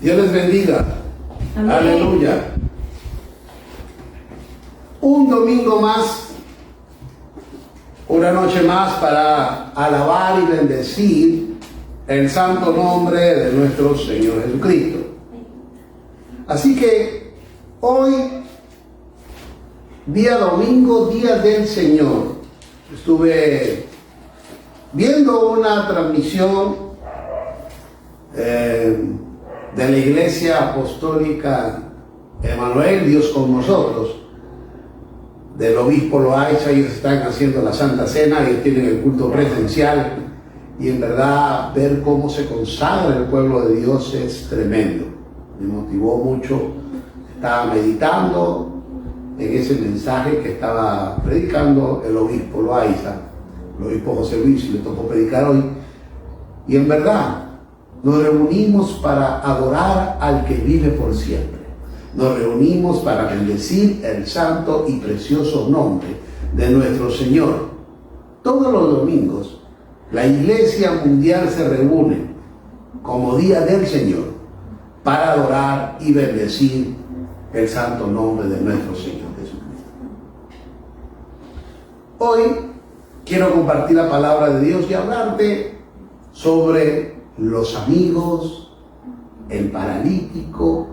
Dios les bendiga. Amén. Aleluya. Un domingo más, una noche más para alabar y bendecir el santo nombre de nuestro Señor Jesucristo. Así que hoy, día domingo, día del Señor, estuve viendo una transmisión de la Iglesia Apostólica Emanuel, Dios con nosotros, del obispo Loaiza. Ellos están haciendo la Santa Cena, ellos tienen el culto presencial, y en verdad ver cómo se consagra el pueblo de Dios es tremendo. Me motivó mucho. Estaba meditando en ese mensaje que estaba predicando el obispo Loaiza, el obispo José Luis, y le tocó predicar hoy. Y en verdad nos reunimos para adorar al que vive por siempre. Nos reunimos para bendecir el santo y precioso nombre de nuestro Señor. Todos los domingos la Iglesia Mundial se reúne como día del Señor para adorar y bendecir el santo nombre de nuestro Señor Jesucristo. Hoy quiero compartir la palabra de Dios y hablarte sobre los amigos, el paralítico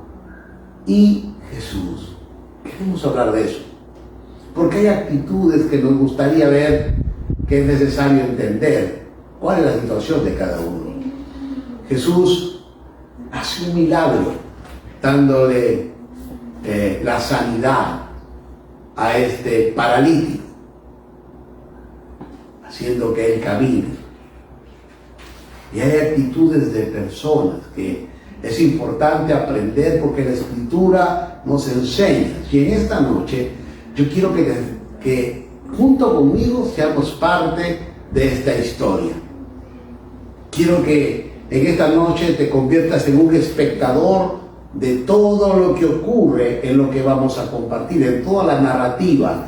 y Jesús. Queremos hablar de eso, porque hay actitudes que nos gustaría ver, que es necesario entender cuál es la situación de cada uno. Jesús hace un milagro dándole la sanidad a este paralítico, haciendo que él camine. Y hay actitudes de personas que es importante aprender, porque la Escritura nos enseña. Y en esta noche yo quiero que junto conmigo seamos parte de esta historia. Quiero que en esta noche te conviertas en un espectador de todo lo que ocurre en lo que vamos a compartir, en toda la narrativa.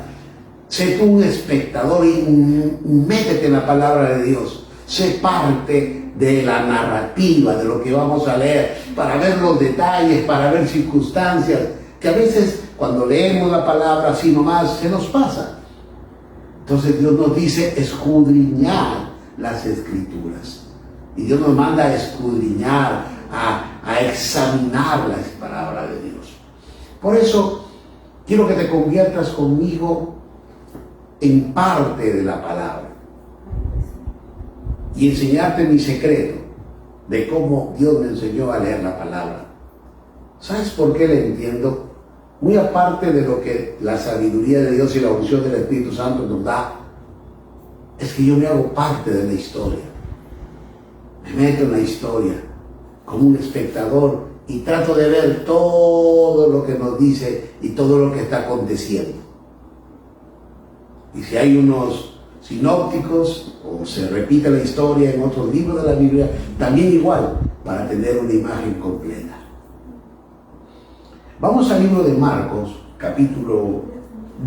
Sé tú un espectador y métete en la palabra de Dios. Sé parte de la narrativa, de lo que vamos a leer, para ver los detalles, para ver circunstancias, que a veces cuando leemos la palabra así nomás se nos pasa. Entonces Dios nos dice escudriñar las Escrituras. Y Dios nos manda a escudriñar, a examinar la palabra de Dios. Por eso quiero que te conviertas conmigo en parte de la palabra y enseñarte mi secreto de cómo Dios me enseñó a leer la palabra. ¿Sabes por qué le entiendo? Muy aparte de lo que la sabiduría de Dios y la unción del Espíritu Santo nos da, es que yo me hago parte de la historia. Me meto en la historia como un espectador y trato de ver todo lo que nos dice y todo lo que está aconteciendo. Y si hay unos sinópticos o se repite la historia en otros libros de la Biblia, también igual, para tener una imagen completa. Vamos al libro de Marcos, capítulo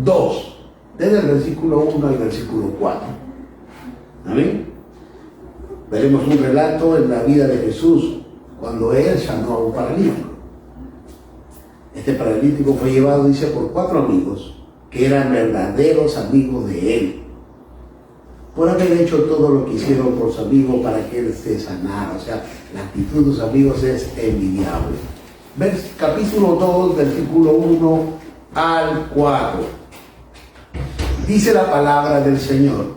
2, desde el versículo 1 al versículo 4. ¿Amén? Veremos un relato en la vida de Jesús cuando él sanó a un paralítico. Este paralítico fue llevado, dice, por 4 amigos que eran verdaderos amigos de él, por haber hecho todo lo que hicieron por su amigo para que él se sanara. O sea, la actitud de sus amigos es envidiable. Capítulo 2, versículo 1 al 4. Dice la palabra del Señor.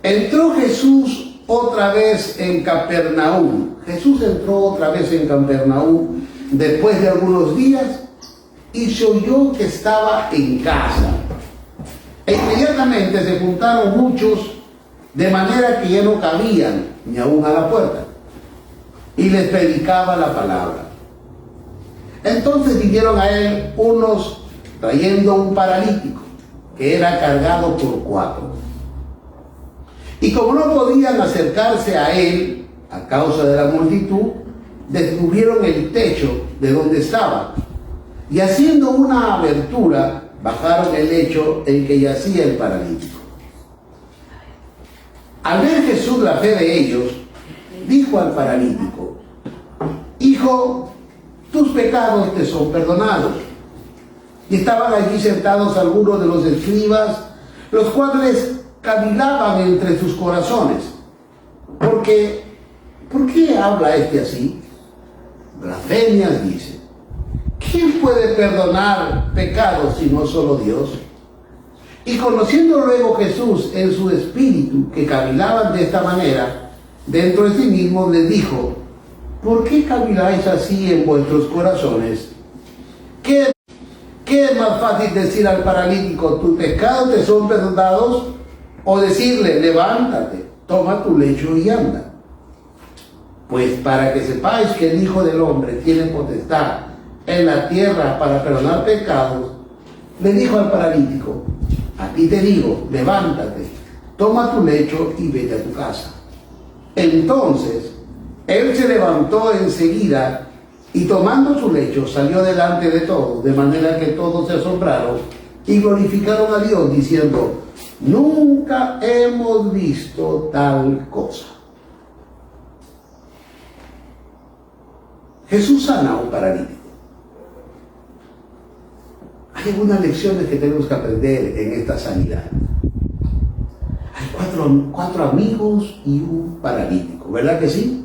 Entró Jesús otra vez en Capernaum. Jesús entró otra vez en Capernaum después de algunos días y se oyó que estaba en casa. E inmediatamente se juntaron muchos, de manera que ya no cabían ni aún a la puerta, y les predicaba la palabra. Entonces vinieron a él unos trayendo un paralítico, que era cargado por 4. Y como no podían acercarse a él a causa de la multitud, descubrieron el techo de donde estaba, y haciendo una abertura, bajaron el lecho en que yacía el paralítico. Al ver Jesús la fe de ellos, dijo al paralítico: Hijo, dijo: tus pecados te son perdonados. Y estaban allí sentados algunos de los escribas, los cuales cavilaban entre sus corazones. ¿Por qué habla este así? Blasfemias, dice. ¿Quién puede perdonar pecados si no solo Dios? Y conociendo luego Jesús en su espíritu que cavilaban de esta manera, dentro de sí mismo les dijo: ¿por qué caviláis así en vuestros corazones? ¿Qué es más fácil decir al paralítico: tus pecados te son perdonados? O decirle: levántate, toma tu lecho y anda. Pues para que sepáis que el Hijo del Hombre tiene potestad en la tierra para perdonar pecados, le dijo al paralítico: a ti te digo, levántate, toma tu lecho y vete a tu casa. Entonces él se levantó enseguida y tomando su lecho salió delante de todos, de manera que todos se asombraron y glorificaron a Dios diciendo: nunca hemos visto tal cosa. Jesús sana a un paralítico. Hay algunas lecciones que tenemos que aprender en esta sanidad. Hay cuatro amigos y un paralítico, ¿verdad que sí?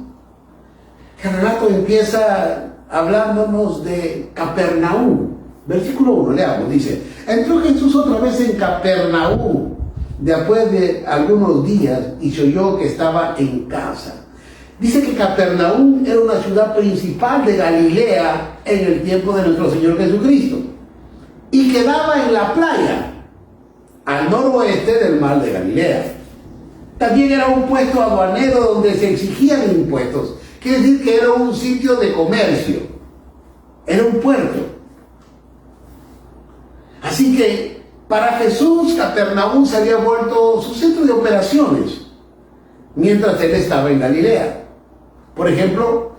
El relato empieza hablándonos de Capernaum. Versículo 1, leamos, dice: entró Jesús otra vez en Capernaum, después de algunos días, y se oyó que estaba en casa. Dice que Capernaum era una ciudad principal de Galilea en el tiempo de nuestro Señor Jesucristo, y quedaba en la playa, al noroeste del mar de Galilea. También era un puesto aduanero donde se exigían impuestos. Quiere decir que era un sitio de comercio, era un puerto. Así que para Jesús, Capernaum se había vuelto su centro de operaciones, mientras él estaba en Galilea. Por ejemplo,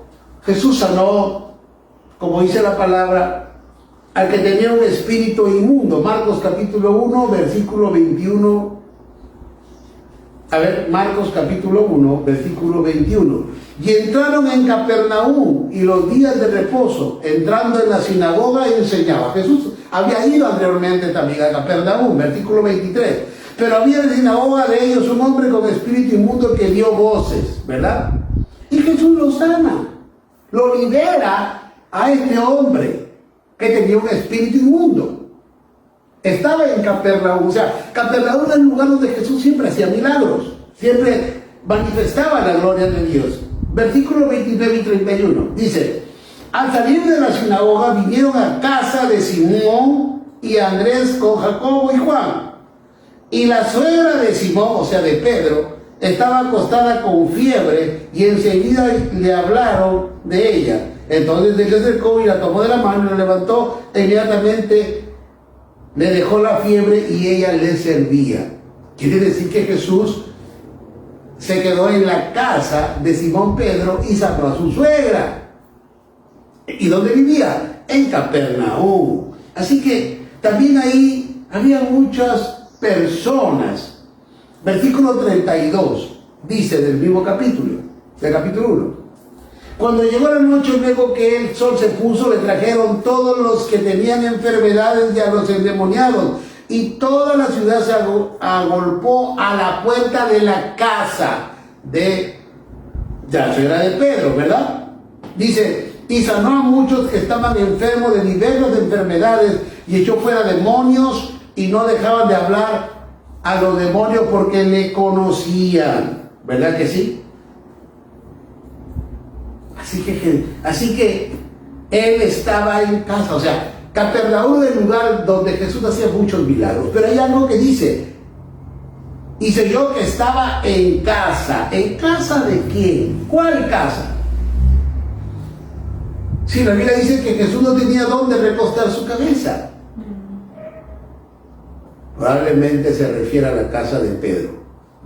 Jesús sanó, como dice la palabra, al que tenía un espíritu inmundo. Marcos capítulo 1, versículo 21. Marcos capítulo 1, versículo 21. Y entraron en Capernaum, y los días de reposo, entrando en la sinagoga, enseñaba. Jesús había ido anteriormente también a Capernaum, versículo 23. Pero había en la sinagoga de ellos un hombre con espíritu inmundo que dio voces, ¿verdad? Y Jesús lo sana, lo libera a este hombre que tenía un espíritu inmundo. Estaba en Capernaum. O sea, Capernaum era el lugar donde Jesús siempre hacía milagros, siempre manifestaba la gloria de Dios. Versículos 29 y 31 dice: al salir de la sinagoga vinieron a casa de Simón y Andrés con Jacobo y Juan. Y la suegra de Simón, o sea de Pedro, estaba acostada con fiebre, y enseguida le hablaron de ella. Entonces él se acercó y la tomó de la mano y la levantó. Inmediatamente le dejó la fiebre y ella le servía. Quiere decir que Jesús se quedó en la casa de Simón Pedro y sanó a su suegra. ¿Y dónde vivía? En Capernaum. Así que también ahí había muchas personas. Versículo 32 dice del mismo capítulo, del capítulo 1: cuando llegó la noche, luego que el sol se puso, le trajeron todos los que tenían enfermedades y a los endemoniados, y toda la ciudad se agolpó a la puerta de la casa de la suegra de Pedro, ¿verdad? Dice: y sanó a muchos que estaban enfermos de diversas enfermedades, y echó fuera demonios, y no dejaban de hablar a los demonios porque le conocían. ¿Verdad que sí? Así que él estaba en casa. O sea, Capernaum es el lugar donde Jesús hacía muchos milagros. Pero hay algo que dice: y se oyó que estaba en casa. ¿En casa de quién? ¿Cuál casa? Si la Biblia dice que Jesús no tenía dónde recostar su cabeza. Probablemente se refiere a la casa de Pedro,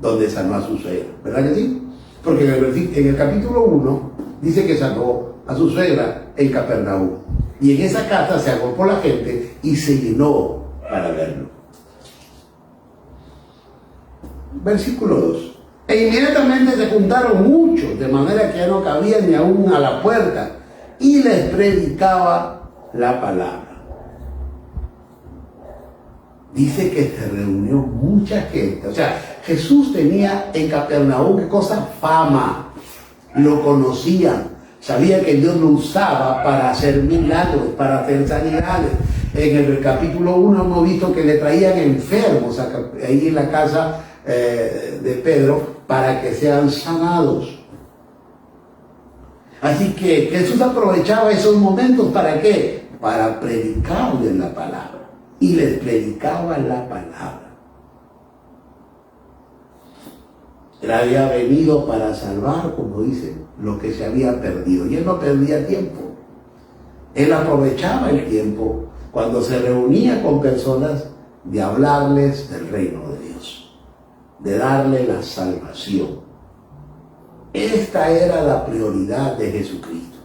donde sanó a su suegra. ¿Verdad que sí? Porque en el capítulo 1 dice que sanó a su suegra en Capernaum. Y en esa casa se agolpó la gente y se llenó para verlo. Versículo 2. E inmediatamente se juntaron muchos, de manera que ya no cabían ni aún a la puerta, y les predicaba la palabra. Dice que se reunió mucha gente. O sea, Jesús tenía en Capernaum, ¿qué cosa? Fama. Lo conocían. Sabía que Dios lo usaba para hacer milagros, para hacer sanidades. En el capítulo 1 hemos visto que le traían enfermos ahí en la casa de Pedro para que sean sanados. Así que Jesús aprovechaba esos momentos ¿para qué? Para predicarles la palabra. Y les predicaba la palabra. Él había venido para salvar, como dice, lo que se había perdido. Y él no perdía tiempo. Él aprovechaba el tiempo cuando se reunía con personas de hablarles del reino de Dios, de darle la salvación. Esta era la prioridad de Jesucristo.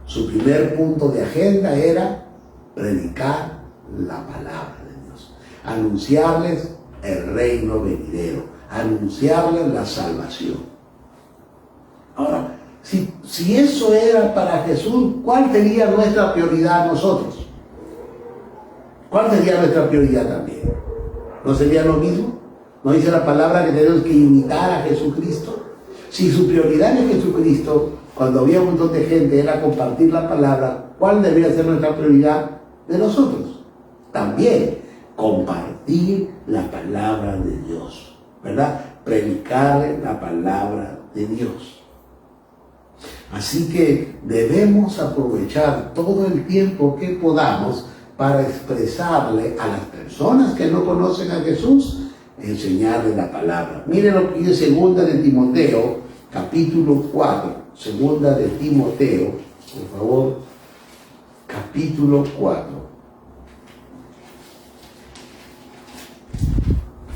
Su primer punto de agenda era predicar la palabra de Dios, anunciarles el reino venidero, anunciarles la salvación. Ahora, si eso era para Jesús, ¿cuál sería nuestra prioridad nosotros? ¿Cuál sería nuestra prioridad también? ¿No sería lo mismo? ¿No dice la palabra que tenemos que imitar a Jesucristo? Si su prioridad es Jesucristo, cuando había un montón de gente era compartir la palabra, ¿cuál debería ser nuestra prioridad de nosotros? También compartir la palabra de Dios, ¿verdad? Predicarle la palabra de Dios. Así que debemos aprovechar todo el tiempo que podamos para expresarle a las personas que no conocen a Jesús, enseñarle la palabra. Miren lo que dice segunda de Timoteo, capítulo 4. Segunda de Timoteo, por favor, capítulo 4.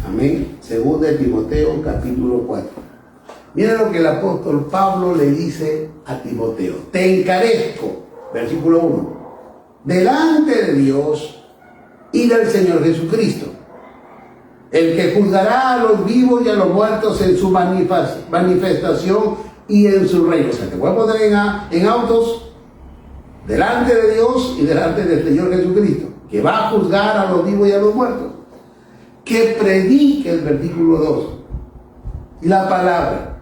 Amén. Segunda de Timoteo, capítulo 4. Mira lo que el apóstol Pablo le dice a Timoteo. Te encarezco, versículo 1, delante de Dios y del Señor Jesucristo, el que juzgará a los vivos y a los muertos en su manifestación y en su reino. O sea, te voy a poner en autos, delante de Dios y delante del Señor Jesucristo, que va a juzgar a los vivos y a los muertos. Que predique, el versículo 2, la palabra,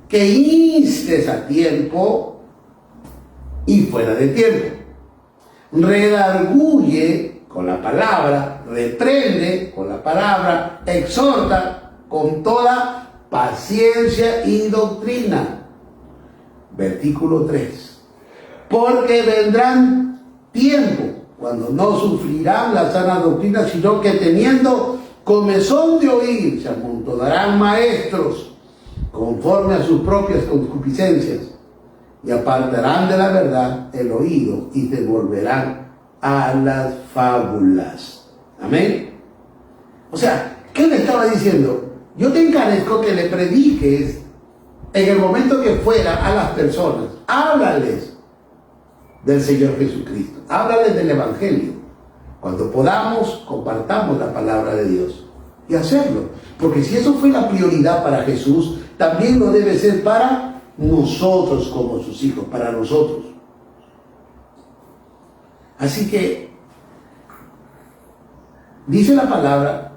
que instes a tiempo y fuera de tiempo, redarguye con la palabra, reprende con la palabra, exhorta con toda paciencia y doctrina. Versículo 3, porque vendrán tiempos cuando no sufrirán la sana doctrina, sino que teniendo comezón de oír, se amontonarán maestros conforme a sus propias concupiscencias y apartarán de la verdad el oído y se volverán a las fábulas. Amén. O sea, ¿qué le estaba diciendo? Yo te encarezco que le prediques en el momento que fuera a las personas. Háblales del Señor Jesucristo. Háblales del Evangelio. Cuando podamos, compartamos la palabra de Dios. Y hacerlo. Porque si eso fue la prioridad para Jesús, también lo debe ser para nosotros como sus hijos, para nosotros. Así que, dice la palabra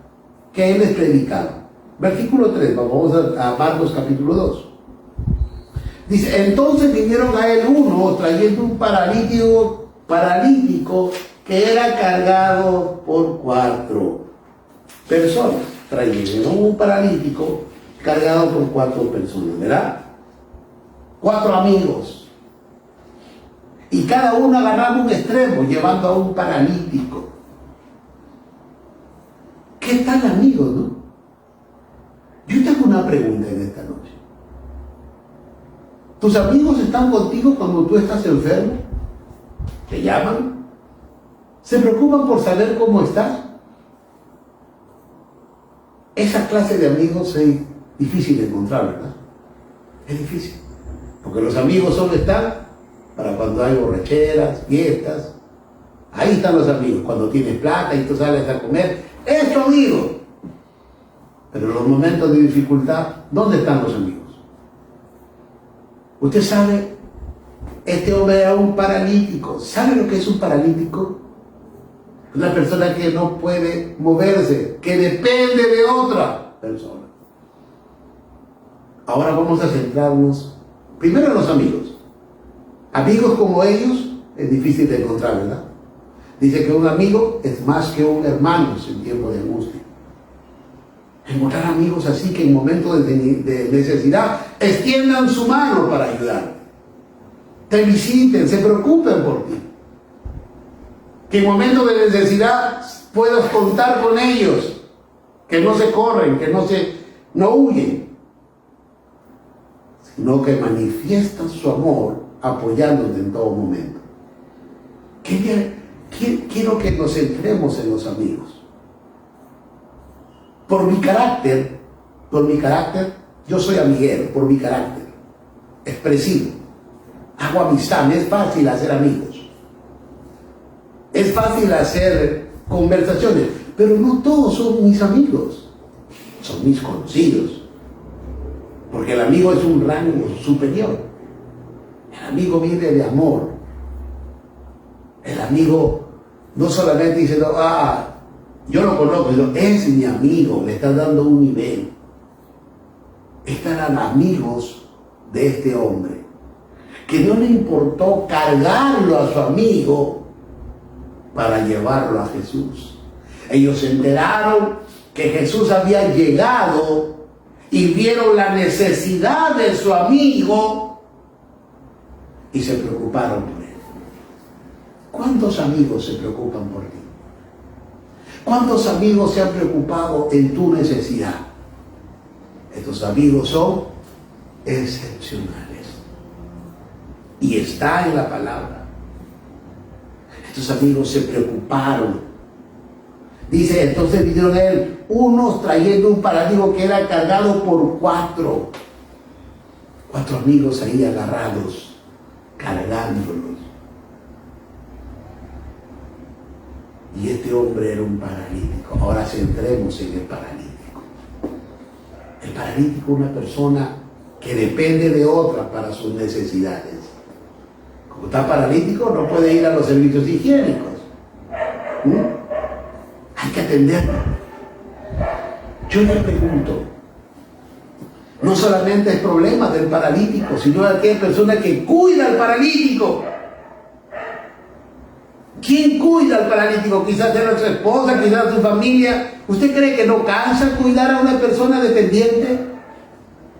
que Él es predicado. Versículo 3, vamos a Marcos capítulo 2. Dice, entonces vinieron a él uno trayendo un paralítico que era cargado por 4 personas. Trajeron un paralítico cargado por 4 personas, ¿verdad? 4 amigos. Y cada uno agarraba un extremo llevando a un paralítico. ¿Qué tal amigos, no? Yo tengo una pregunta en esta noche. ¿Tus amigos están contigo cuando tú estás enfermo? ¿Te llaman? ¿Se preocupan por saber cómo estás? Esa clase de amigos es difícil de encontrar, ¿verdad? Es difícil. Porque los amigos solo están para cuando hay borracheras, fiestas. Ahí están los amigos. Cuando tienes plata y tú sales a comer, es tu amigo. Pero en los momentos de dificultad, ¿dónde están los amigos? Usted sabe, Este hombre era un paralítico. ¿Sabe lo que es un paralítico? Una persona que no puede moverse, que depende de otra persona. Ahora vamos a centrarnos primero en los amigos. Amigos como ellos es difícil de encontrar, ¿verdad? Dice que un amigo es más que un hermano en tiempo de angustia. Encontrar amigos así que en momentos de necesidad extiendan su mano para ayudarte. Te visiten, se preocupen por ti. Que en momentos de necesidad puedas contar con ellos. Que no se corren, que no huyen. Sino que manifiestan su amor apoyándote en todo momento. Quiero que nos centremos en los amigos. Por mi carácter, yo soy amiguero, por mi carácter, expresivo. Hago amistad, me es fácil hacer amigos. Es fácil hacer conversaciones, pero no todos son mis amigos, son mis conocidos. Porque el amigo es un rango superior. El amigo vive de amor. El amigo no solamente diciendo, yo lo conozco, sino es mi amigo, le está dando un nivel. Estos eran amigos de este hombre, que no le importó cargarlo a su amigo para llevarlo a Jesús. Ellos se enteraron que Jesús había llegado y vieron la necesidad de su amigo y se preocuparon por él. ¿Cuántos amigos se preocupan por ti? ¿Cuántos amigos se han preocupado en tu necesidad? Estos amigos son excepcionales. Y está en la palabra. Estos amigos se preocuparon. Dice, entonces vinieron a él unos trayendo un paralítico que era cargado por 4 amigos ahí agarrados, cargándolos. Y este hombre era un paralítico. Ahora centremos en el paralítico. El paralítico es una persona que depende de otra para sus necesidades. Como está paralítico, no puede ir a los servicios higiénicos. Hay que atenderlo. Yo le pregunto, no solamente es problema del paralítico, sino de aquella persona que cuida al paralítico. ¿Quién cuida al paralítico? Quizás era su esposa, quizás su familia. ¿Usted cree que no cansa cuidar a una persona dependiente?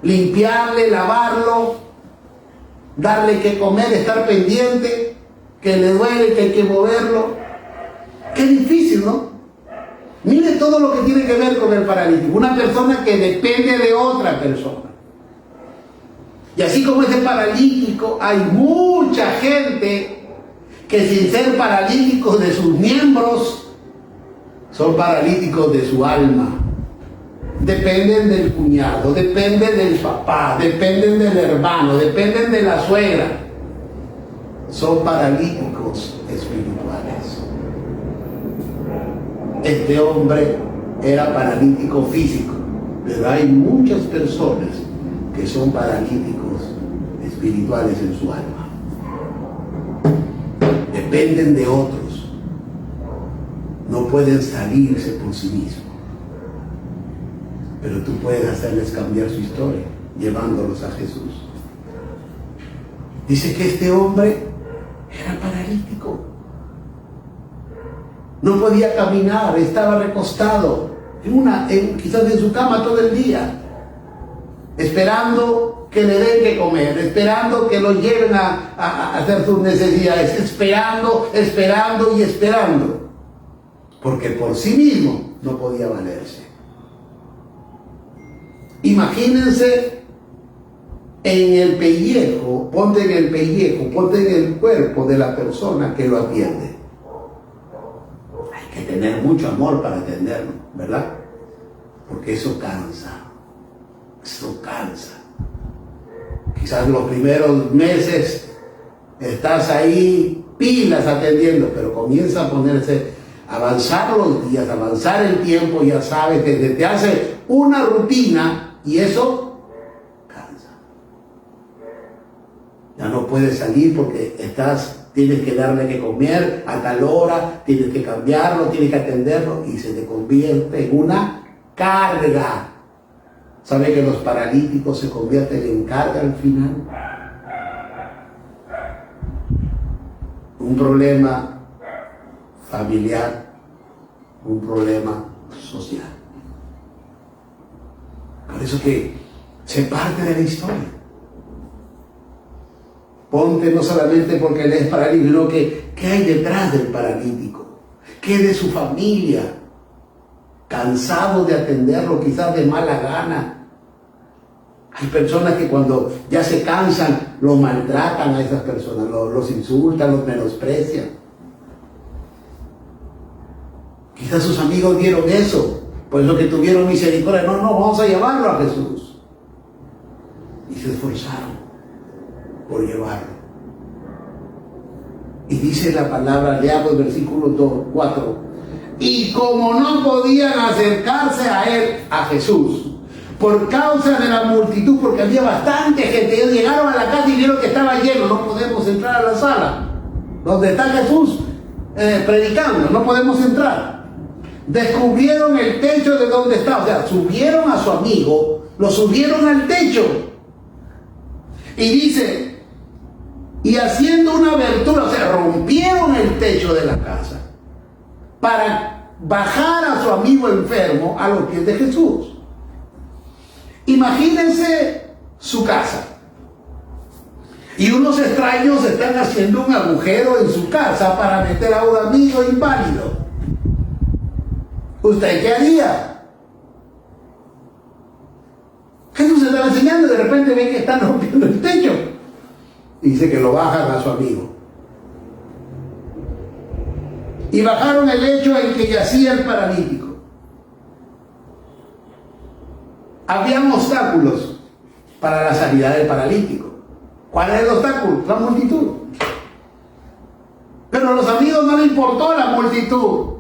Limpiarle, lavarlo, darle que comer, estar pendiente, que le duele, que hay que moverlo. Qué difícil, ¿no? Mire todo lo que tiene que ver con el paralítico. Una persona que depende de otra persona. Y así como ese paralítico, hay mucha gente que sin ser paralíticos de sus miembros, son paralíticos de su alma. Dependen del cuñado, dependen del papá, dependen del hermano, dependen de la suegra. Son paralíticos espirituales. Este hombre era paralítico físico, pero hay muchas personas que son paralíticos espirituales en su alma. Dependen de otros, no pueden salirse por sí mismos, pero tú puedes hacerles cambiar su historia llevándolos a Jesús. Dice que este hombre era paralítico, no podía caminar, estaba recostado quizás en su cama todo el día, esperando que le den que comer, esperando que lo lleven a hacer sus necesidades, esperando y esperando, porque por sí mismo no podía valerse. Imagínense en el pellejo, ponte en el cuerpo de la persona que lo atiende. Hay que tener mucho amor para atenderlo, ¿verdad? Porque eso cansa. Quizás los primeros meses estás ahí pilas atendiendo, pero comienza a avanzar los días, avanzar el tiempo, ya sabes, que te hace una rutina y eso cansa. Ya no puedes salir porque tienes que darle que comer a tal hora, tienes que cambiarlo, tienes que atenderlo y se te convierte en una carga. ¿Sabe que los paralíticos se convierten en carga al final? Un problema familiar, un problema social. Por eso que se parte de la historia. Ponte no solamente porque él es paralítico, sino que ¿qué hay detrás del paralítico? ¿Qué de su familia? Cansado de atenderlo, quizás de mala gana. Hay personas que cuando ya se cansan, lo maltratan a esas personas, los insultan, los menosprecian. Quizás sus amigos vieron eso, por eso que tuvieron misericordia. No, vamos a llevarlo a Jesús. Y se esforzaron por llevarlo. Y dice la palabra, leamos el versículo 4. Y como no podían acercarse a él, a Jesús, por causa de la multitud, porque había bastante gente, ellos llegaron a la casa y vieron que estaba lleno, no podemos entrar a la sala donde está Jesús predicando, no podemos entrar. Descubrieron el techo de donde estaba, o sea, subieron a su amigo, lo subieron al techo. Y dice, y haciendo una abertura, o sea, rompieron el techo de la casa para bajar a su amigo enfermo a los pies de Jesús. Imagínense su casa. Y unos extraños están haciendo un agujero en su casa para meter a un amigo inválido. ¿Usted qué haría? Jesús estaba enseñando y de repente ven que están rompiendo el techo. Y dice que lo bajan a su amigo. Y bajaron el lecho en que yacía el paralítico. Habían obstáculos para la sanidad del paralítico. ¿Cuál es el obstáculo? La multitud. Pero a los amigos no les importó la multitud.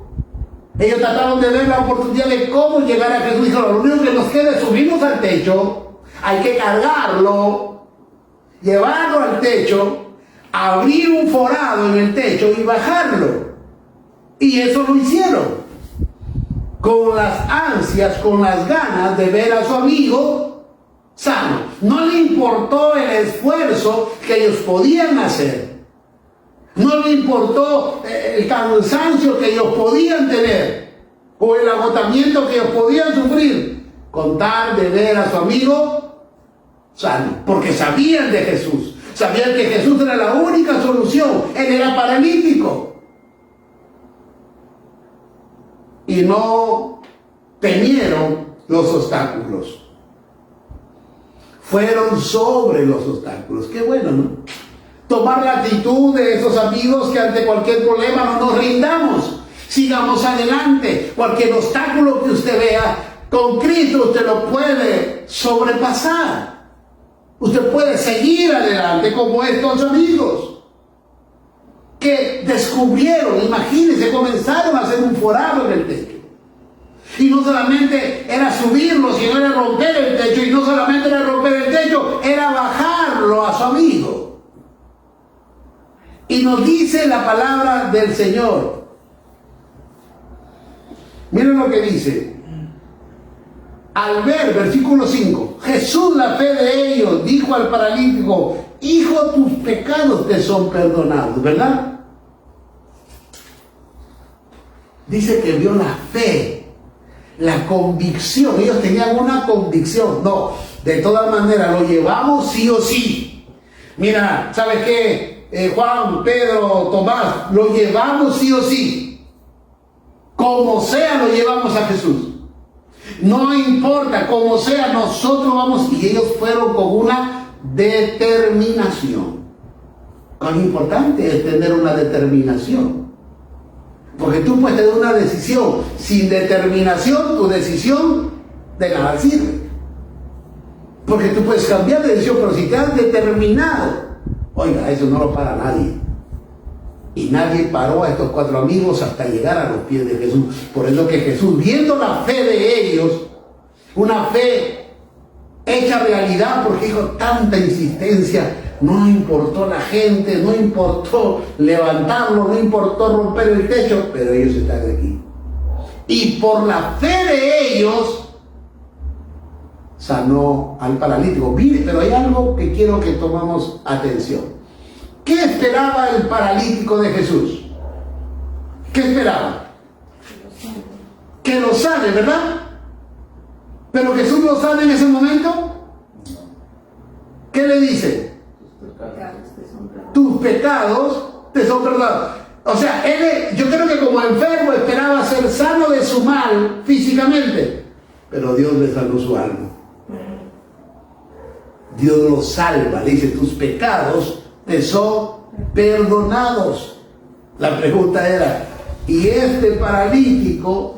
Ellos trataron de ver la oportunidad de cómo llegar a Jesús. Dijo, lo único que nos queda es subirnos al techo, hay que cargarlo, llevarlo al techo, abrir un forado en el techo y bajarlo. Y eso lo hicieron. Con las ansias, con las ganas de ver a su amigo sano. No le importó el esfuerzo que ellos podían hacer. No le importó el cansancio que ellos podían tener o el agotamiento que ellos podían sufrir con tal de ver a su amigo sano. Porque sabían de Jesús. Sabían que Jesús era la única solución. Él era paralítico. Y no temieron los obstáculos. Fueron sobre los obstáculos. Qué bueno, ¿no? Tomar la actitud de esos amigos que ante cualquier problema no nos rindamos. Sigamos adelante. Cualquier obstáculo que usted vea, con Cristo usted lo puede sobrepasar. Usted puede seguir adelante como estos amigos que descubrieron, imagínense, comenzaron a hacer un forado en el techo. Y no solamente era subirlo, sino era romper el techo. Y no solamente era romper el techo, era bajarlo a su amigo. Y nos dice la palabra del Señor. Miren lo que dice. Al ver, versículo 5, Jesús, la fe de ellos, dijo al paralítico, hijo, tus pecados te son perdonados, ¿verdad? Dice que vio la fe, la convicción. Ellos tenían una convicción. No, de todas maneras, lo llevamos sí o sí. Mira, ¿sabes qué? Juan, Pedro, Tomás, lo llevamos sí o sí. Como sea, lo llevamos a Jesús. No importa, como sea, nosotros vamos. Y ellos fueron con una determinación. Cuán importante es tener una determinación. Porque tú puedes tener una decisión. Sin determinación, tu decisión de nada sirve. Porque tú puedes cambiar de decisión, pero si te has determinado, oiga, eso no lo para nadie. Y nadie paró a estos 4 amigos hasta llegar a los pies de Jesús. Por eso que Jesús, viendo la fe de ellos, una fe hecha realidad, porque dijo, tanta insistencia, no importó la gente, no importó levantarlo, no importó romper el techo, pero ellos están aquí. Y por la fe de ellos sanó al paralítico. Mire, pero hay algo que quiero que tomamos atención. ¿Qué esperaba el paralítico de Jesús? ¿Qué esperaba? Que lo sane, ¿verdad? Pero Jesús lo sane en ese momento. ¿Qué le dice? Tus pecados te son perdonados. O sea, yo creo que como enfermo esperaba ser sano de su mal físicamente, pero Dios le sanó su alma. Dios lo salva, le dice, tus pecados te son perdonados. La pregunta era, ¿y este paralítico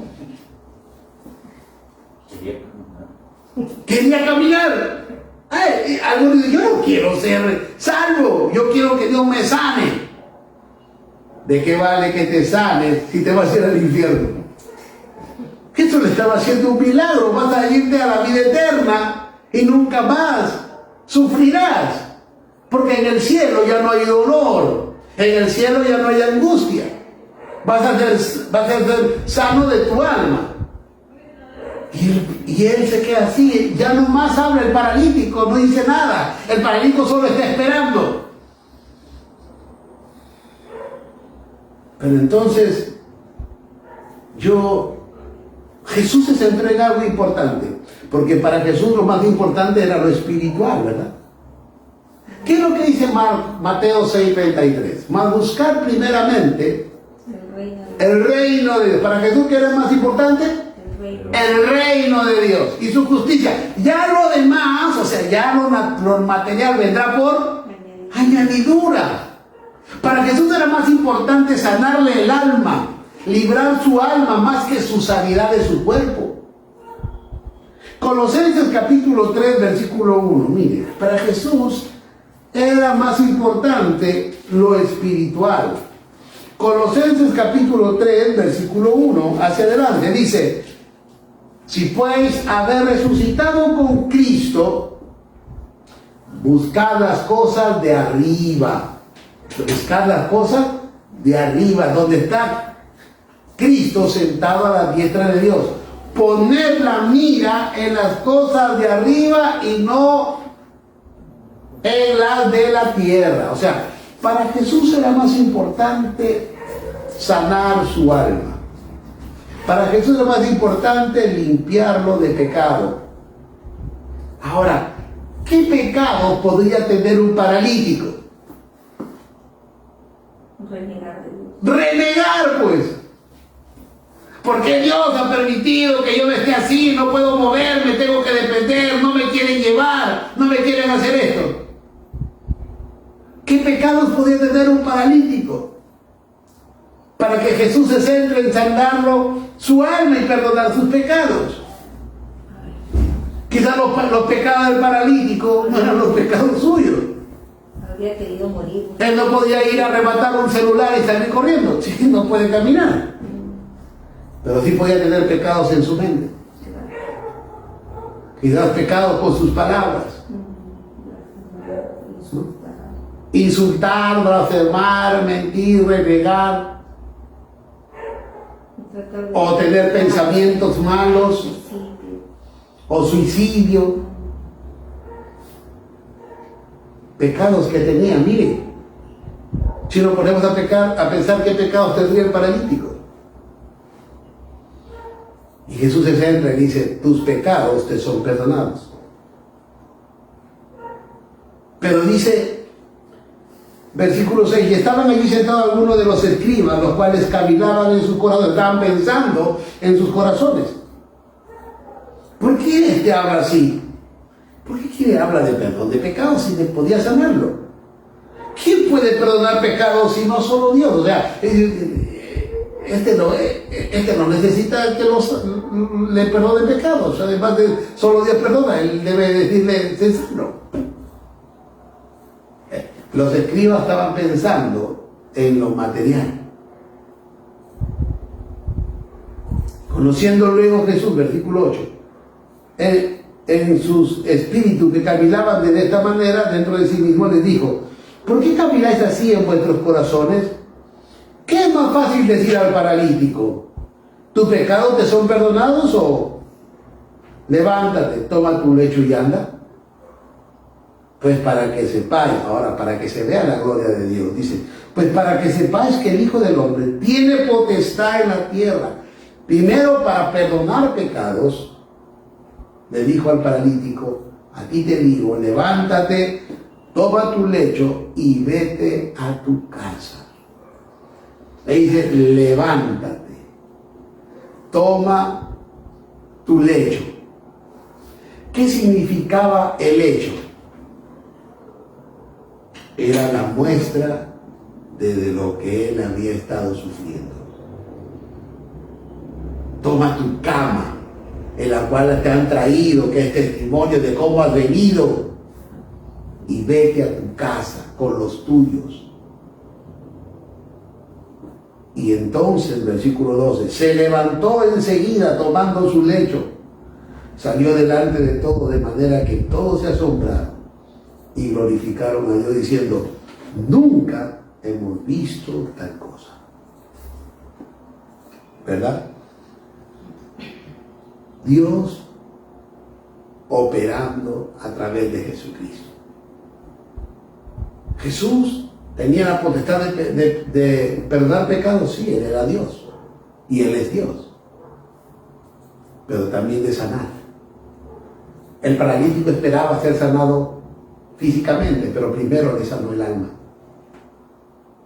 quería caminar? Ay, algunos dicen, yo no quiero ser salvo, yo quiero que Dios me sane. ¿De qué vale que te sanes si te vas a ir al infierno? Jesús le estaba haciendo un milagro, vas a irte a la vida eterna y nunca más sufrirás, porque en el cielo ya no hay dolor, en el cielo ya no hay angustia, vas a ser sano de tu alma. Y él se queda así, ya no más habla el paralítico, no dice nada, el paralítico solo está esperando. Pero entonces, Jesús se entrega algo importante, porque para Jesús lo más importante era lo espiritual, ¿verdad? ¿Qué es lo que dice Mateo 6:33? Mas buscar primeramente el reino de Dios. Para Jesús, ¿qué era más importante? El reino de Dios y su justicia. Ya lo demás, o sea, ya lo material vendrá por añadidura. Para Jesús era más importante sanarle el alma, librar su alma más que su sanidad de su cuerpo. Colosenses capítulo 3, versículo 1. Mire, para Jesús era más importante lo espiritual. Colosenses capítulo 3, versículo 1, hacia adelante, dice: si pues haber resucitado con Cristo, buscad las cosas de arriba. Buscar las cosas de arriba, donde está Cristo sentado a la diestra de Dios. Poned la mira en las cosas de arriba y no en las de la tierra. O sea, para Jesús era más importante sanar su alma. Para Jesús era más importante limpiarlo de pecado. Ahora, ¿qué pecado podría tener un paralítico? Renegar, pues. Porque Dios ha permitido que yo me esté así, no puedo moverme, tengo que depender, no me quieren llevar, no me quieren hacer esto. ¿Qué pecados podía tener un paralítico? Para que Jesús se centre en sanarlo su alma y perdonar sus pecados. Quizás los pecados del paralítico no eran los pecados suyos. Había querido morir. Él no podía ir a arrebatar un celular y salir corriendo. Sí, no puede caminar. Pero sí podía tener pecados en su mente. Quizás pecados con sus palabras. ¿No? Insultar, blasfemar, mentir, renegar. O tener pensamientos malos. O suicidio. Pecados que tenía, mire. Si nos ponemos a pensar qué pecados tendría el paralítico. Y Jesús se centra y dice: tus pecados te son perdonados. Pero dice, versículo 6, y estaban allí sentados algunos de los escribas, los cuales caminaban en sus corazones, estaban pensando en sus corazones. ¿Por qué este habla así? ¿Por qué habla de perdón de pecados si le podía sanarlo? ¿Quién puede perdonar pecados si no solo Dios? O sea, este no necesita que le perdone pecados. Además de solo Dios perdona, él debe decirle cesarlo. Los escribas estaban pensando en lo material. Conociendo luego Jesús, versículo 8. en sus espíritus que caminaban de esta manera dentro de sí mismo, les dijo: ¿por qué camináis así en vuestros corazones? ¿Qué es más fácil decir al paralítico: ¿tus pecados te son perdonados? O levántate, toma tu lecho y anda. Pues para que sepáis, ahora para que se vea la gloria de Dios, dice: pues para que sepáis que el Hijo del Hombre tiene potestad en la tierra, primero para perdonar pecados. Le dijo al paralítico: a ti te digo, levántate, toma tu lecho y vete a tu casa. Le dice: levántate, toma tu lecho. ¿Qué significaba el lecho? Era la muestra de lo que él había estado sufriendo. Toma tu cama, en la cual te han traído, que es testimonio de cómo has venido, y vete a tu casa con los tuyos. Y entonces, versículo 12, se levantó enseguida tomando su lecho, salió delante de todos, de manera que todos se asombraron y glorificaron a Dios diciendo: nunca hemos visto tal cosa. ¿Verdad? Dios operando a través de Jesucristo. Jesús tenía la potestad de perdonar pecados, sí, Él era Dios y Él es Dios, pero también de sanar. El paralítico esperaba ser sanado físicamente, pero primero le sanó el alma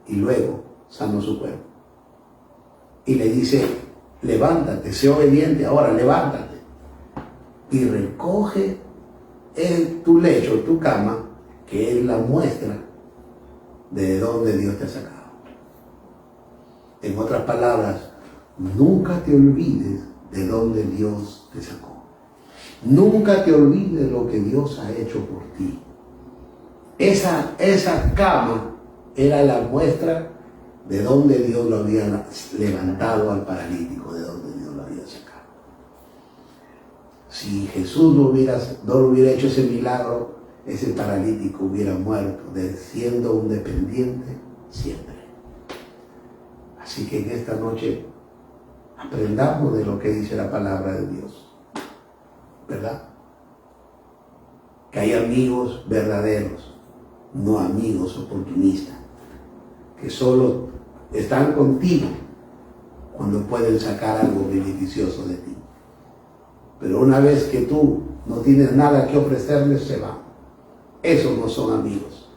y luego sanó su cuerpo. Y le dice: levántate, sé obediente ahora, levántate y recoge tu lecho, tu cama, que es la muestra de dónde Dios te ha sacado. En otras palabras, nunca te olvides de dónde Dios te sacó. Nunca te olvides lo que Dios ha hecho por ti. Esa cama era la muestra de dónde Dios lo había levantado al paralítico, de dónde Dios lo había sacado. Si Jesús no hubiera hecho ese milagro, ese paralítico hubiera muerto, siendo un dependiente siempre. Así que en esta noche aprendamos de lo que dice la palabra de Dios, ¿verdad? Que hay amigos verdaderos, no amigos oportunistas, que solo están contigo cuando pueden sacar algo beneficioso de ti. Pero una vez que tú no tienes nada que ofrecerles, se van. Esos no son amigos.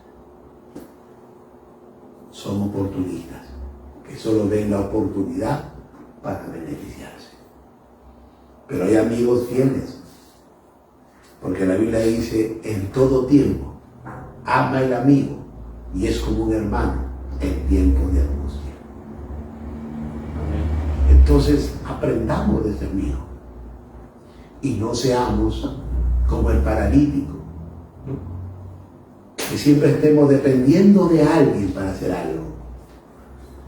Son oportunistas, que solo ven la oportunidad para beneficiarse. Pero hay amigos fieles, porque la Biblia dice: en todo tiempo ama el amigo y es como un hermano en tiempo de angustia. Entonces aprendamos de ese amigo y no seamos como el paralítico, que siempre estemos dependiendo de alguien para hacer algo.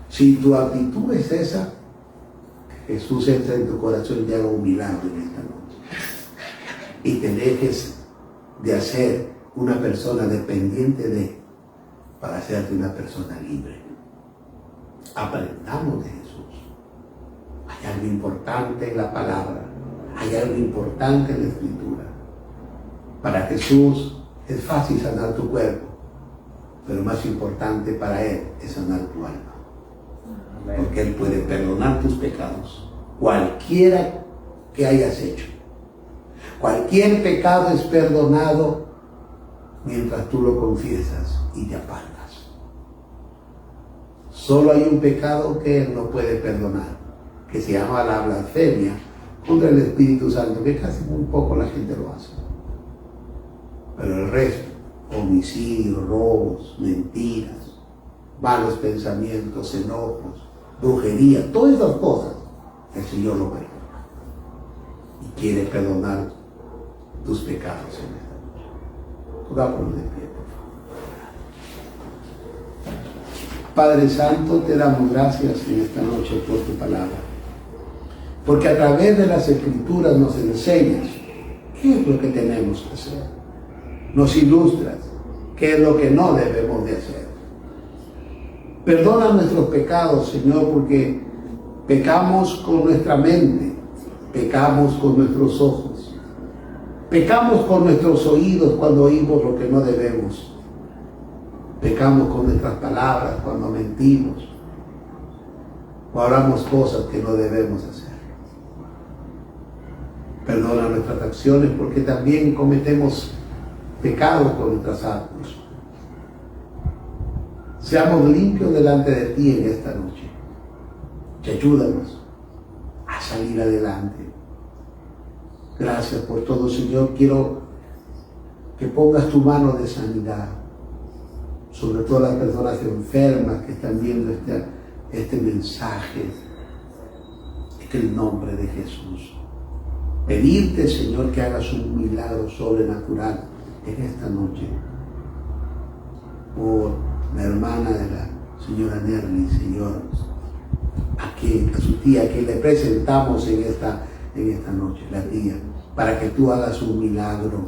Si tu actitud es esa, Jesús entra en tu corazón y te haga un milagro en esta noche y te dejes de hacer una persona dependiente de Él para hacerte una persona libre. Aprendamos de Jesús. Hay algo importante en la palabra, hay algo importante en la Escritura. Para Jesús es fácil sanar tu cuerpo, pero más importante para Él es sanar tu alma. Porque Él puede perdonar tus pecados, cualquiera que hayas hecho. Cualquier pecado es perdonado mientras tú lo confiesas y te apartas. Solo hay un pecado que Él no puede perdonar, que se llama la blasfemia contra el Espíritu Santo, que casi muy poco la gente lo hace. Pero el resto, homicidios, robos, mentiras, malos pensamientos, enojos, brujería, todas esas cosas, el Señor lo perdona. Y quiere perdonar tus pecados en esta noche. Pongámonos de pie, por favor. Padre Santo, te damos gracias en esta noche por tu palabra. Porque a través de las Escrituras nos enseñas ¿Qué es lo que tenemos que hacer? Nos ilustras qué es lo que no debemos de hacer. Perdona nuestros pecados, Señor, porque pecamos con nuestra mente, pecamos con nuestros ojos, pecamos con nuestros oídos cuando oímos lo que no debemos, pecamos con nuestras palabras cuando mentimos o hablamos cosas que no debemos hacer. Perdona nuestras acciones porque también cometemos pecados con nuestros actos. Seamos limpios delante de ti en esta noche. Y ayúdanos a salir adelante. Gracias por todo, Señor. Quiero que pongas tu mano de sanidad sobre todas las personas enfermas que están viendo este mensaje. En el nombre de Jesús. Pedirte, Señor, que hagas un milagro sobrenatural en esta noche por la hermana de la señora Nerly, Señor, a su tía que le presentamos en esta noche, la tía, para que tú hagas un milagro.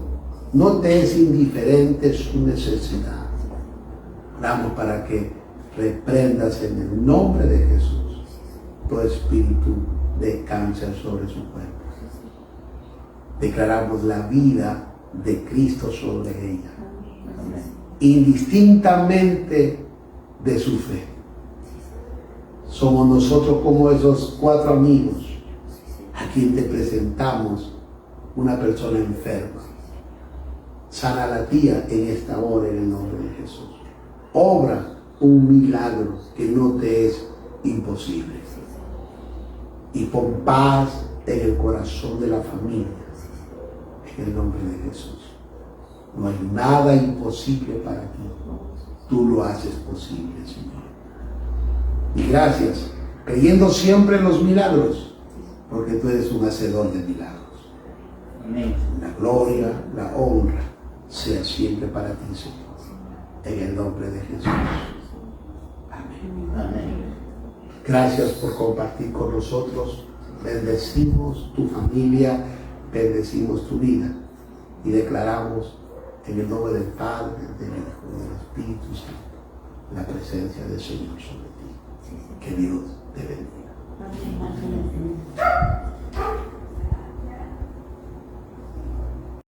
No te es indiferente su necesidad. Oramos para que reprendas en el nombre de Jesús todo espíritu de cáncer sobre su cuerpo. Declaramos la vida de Cristo sobre ella, indistintamente de su fe. Somos nosotros como esos 4 amigos a quien te presentamos una persona enferma. Sana a la tía en esta hora en el nombre de Jesús. Obra un milagro que no te es imposible. Y pon paz en el corazón de la familia. En el nombre de Jesús. No hay nada imposible para ti. Tú lo haces posible, Señor. Y gracias, creyendo siempre en los milagros, porque tú eres un hacedor de milagros. Amén. La gloria, la honra, sea siempre para ti, Señor. En el nombre de Jesús. Amén. Amén. Gracias por compartir con nosotros. Bendecimos tu familia. Bendecimos tu vida y declaramos en el nombre del Padre, del Hijo y del Espíritu Santo la presencia del Señor sobre ti. Que Dios te bendiga. Amén.